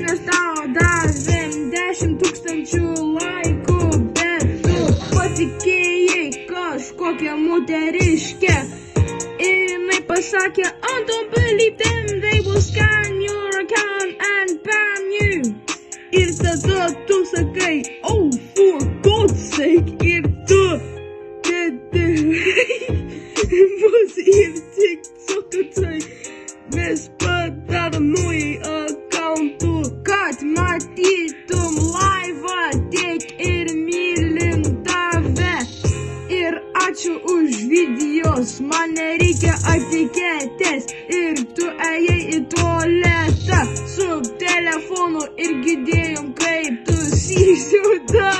Mes tau davėm 10 000 laikų, bet tu patikėjai kažkokią moteriškę. Ir jinai pasakė, I don't believe them, they will scan your account and ban you. Ir tada tu sakai, oh, for God's sake, ir tu bus ir tik sakai, mes padarom naują akauntų, kad matytum laivą, tiek ir mylim tave. Ir ačiū už videos, man nereikia etiketės. Ir tu ėjai į tualetą su telefonu ir girdėjom, kaip tu sysiuda.